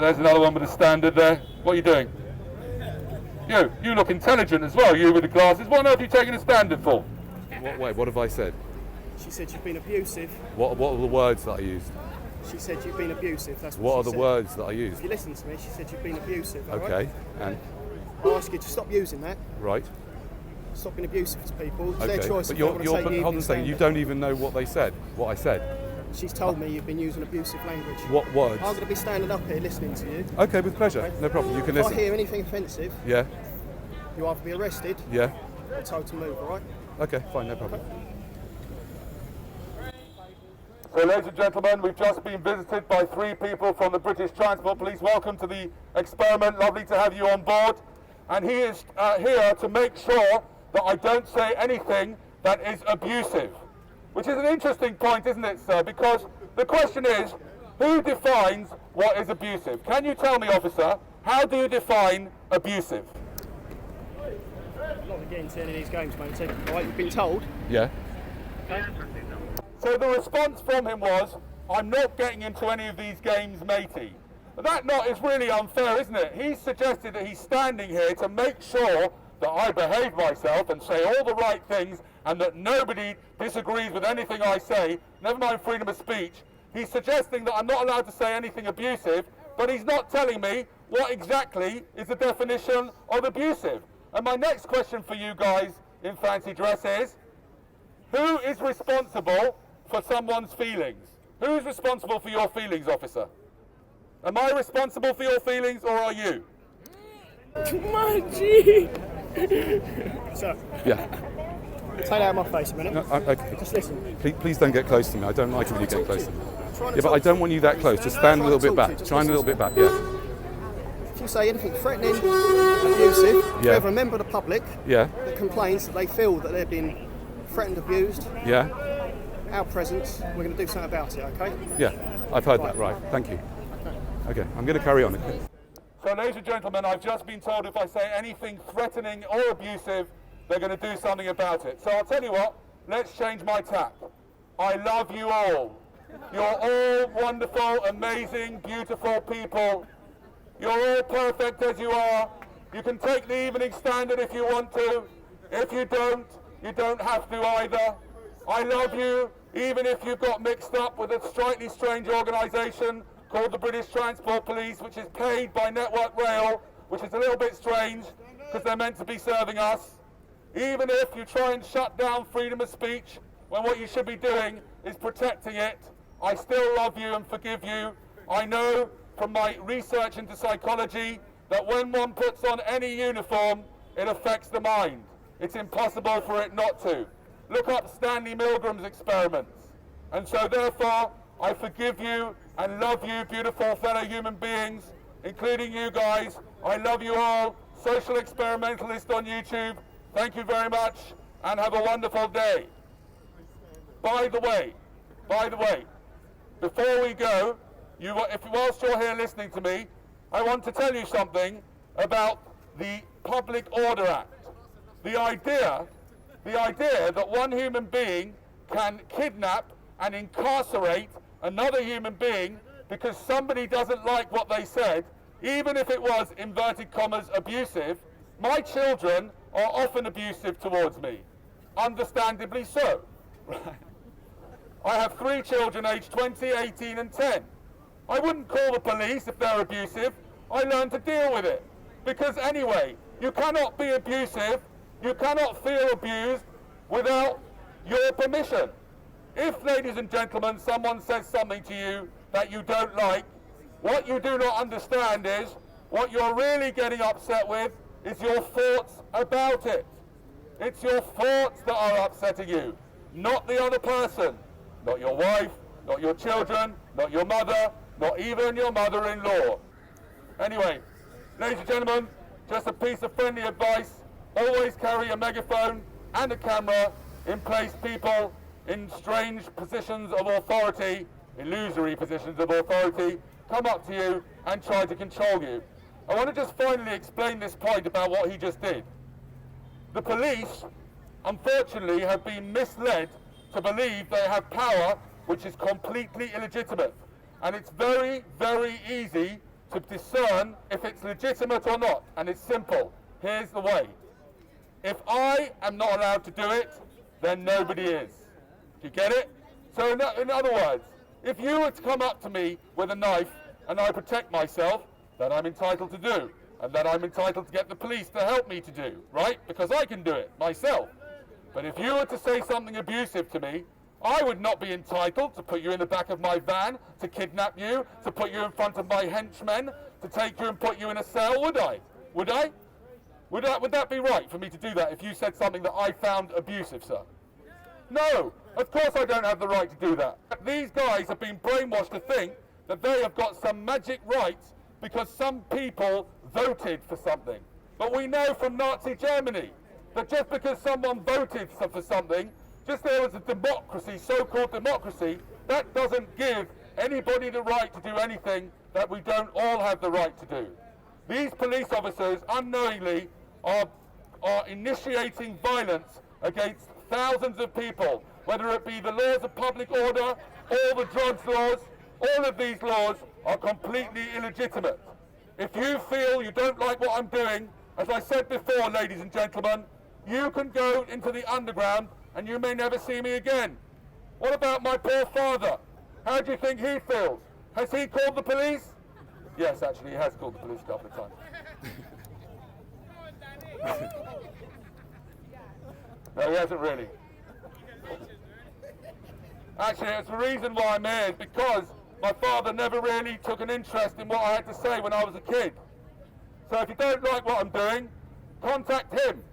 there's another one with a standard there. What are you doing? You look intelligent as well, you with the glasses. What on earth are you taking a standard for? Wait, what have I said? She said you've been abusive. What are the words that I used? She said you've been abusive, that's What are she the said. words that I used? If you listen to me, she said you've been abusive, all Okay, right? and? I ask you to stop using that. Right. Stop being abusive to people. It's Okay, their choice but if they want to take the hold on a second, you don't even know what they said, what I said. She's told me you've been using abusive language. What words? I'm going to be standing up here listening to you. Okay, with pleasure, Okay. no problem, you can If listen. I hear anything offensive, Yeah, you'll either be arrested yeah. or told to move, all right? Okay, fine, no problem. So, ladies and gentlemen, we've just been visited by 3 people from the British Transport Police. Welcome to the experiment. Lovely to have you on board. And he is here to make sure that I don't say anything that is abusive. Which is an interesting point, isn't it, sir? Because the question is, who defines what is abusive? Can you tell me, officer, how do you define abusive? I'm not getting into any of these games, mate. All right, you've been told. Yeah. So the response from him was, I'm not getting into any of these games, matey. But that not is really unfair, isn't it? He's suggested that he's standing here to make sure that I behave myself and say all the right things and that nobody disagrees with anything I say, never mind freedom of speech. He's suggesting that I'm not allowed to say anything abusive, but he's not telling me what exactly is the definition of abusive. And my next question for you guys in fancy dress is, who is responsible for someone's feelings? Who's responsible for your feelings, officer? Am I responsible for your feelings, or are you? Come on, G! Sir, Yeah. take that out of my face a minute. No, okay. Just listen. Please don't get close to me. I don't like it when you get close to me. Trying to Yeah, but talk I don't to want you that close. Just stand a little bit back. Just Try and a listen little to bit back. Yeah. you. If you say anything threatening, abusive, Yeah. we have a member of the public Yeah. that complains that they feel that they're being threatened, abused, Yeah. our presence, we're going to do something about it, okay? Yeah. I've heard that. Right. Thank you. Okay. I'm going to carry on. So, ladies and gentlemen, I've just been told if I say anything threatening or abusive, they're going to do something about it. So I'll tell you what, let's change my tack. I love you all. You're all wonderful, amazing, beautiful people. You're all perfect as you are. You can take the evening standard if you want to. If you don't have to either. I love you, even if you got mixed up with a slightly strange organisation called the British Transport Police, which is paid by Network Rail, which is a little bit strange because they're meant to be serving us. Even if you try and shut down freedom of speech when what you should be doing is protecting it, I still love you and forgive you. I know from my research into psychology that when one puts on any uniform, it affects the mind. It's impossible for it not to. Look up Stanley Milgram's experiments. And so therefore, I forgive you and love you, beautiful fellow human beings, including you guys. I love you all. Social Experimentalist on YouTube. Thank you very much and have a wonderful day. By the way, before we go, whilst you're here listening to me, I want to tell you something about the Public Order Act. The idea that one human being can kidnap and incarcerate another human being because somebody doesn't like what they said, even if it was, inverted commas, abusive. My children are often abusive towards me, understandably so. I have 3 children aged 20, 18 and 10. I wouldn't call the police if they're abusive. I learned to deal with it. Because anyway, you cannot be abusive, you cannot feel abused without your permission. If, ladies and gentlemen, someone says something to you that you don't like, what you do not understand is, what you're really getting upset with is your thoughts about it. It's your thoughts that are upsetting you, not the other person, not your wife, not your children, not your mother, not even your mother-in-law. Anyway, ladies and gentlemen, just a piece of friendly advice. Always carry a megaphone and a camera in place people in strange positions of authority, illusory positions of authority, come up to you and try to control you. I want to just finally explain this point about what he just did. The police, unfortunately, have been misled to believe they have power which is completely illegitimate. And it's very, very easy to discern if it's legitimate or not, and it's simple. Here's the way. If I am not allowed to do it, then nobody is. Do you get it? So in other words, if you were to come up to me with a knife and I protect myself, then I'm entitled to do, and then I'm entitled to get the police to help me to do, right? Because I can do it myself. But if you were to say something abusive to me, I would not be entitled to put you in the back of my van, to kidnap you, to put you in front of my henchmen, to take you and put you in a cell, would I? Would I? Would that be right for me to do that if you said something that I found abusive, sir? No, of course I don't have the right to do that. These guys have been brainwashed to think that they have got some magic rights because some people voted for something. But we know from Nazi Germany that just because someone voted for something, just there was a democracy, so-called democracy, that doesn't give anybody the right to do anything that we don't all have the right to do. These police officers unknowingly are initiating violence against thousands of people, whether it be the laws of public order, all the drugs laws. All of these laws are completely illegitimate. If you feel you don't like what I'm doing, as I said before, ladies and gentlemen, you can go into the underground and you may never see me again. What about my poor father? How do you think he feels? Has he called the police? Yes, actually, he has called the police a couple of times. No, he hasn't really. Actually, it's the reason why I'm here is because my father never really took an interest in what I had to say when I was a kid. So if you don't like what I'm doing, contact him.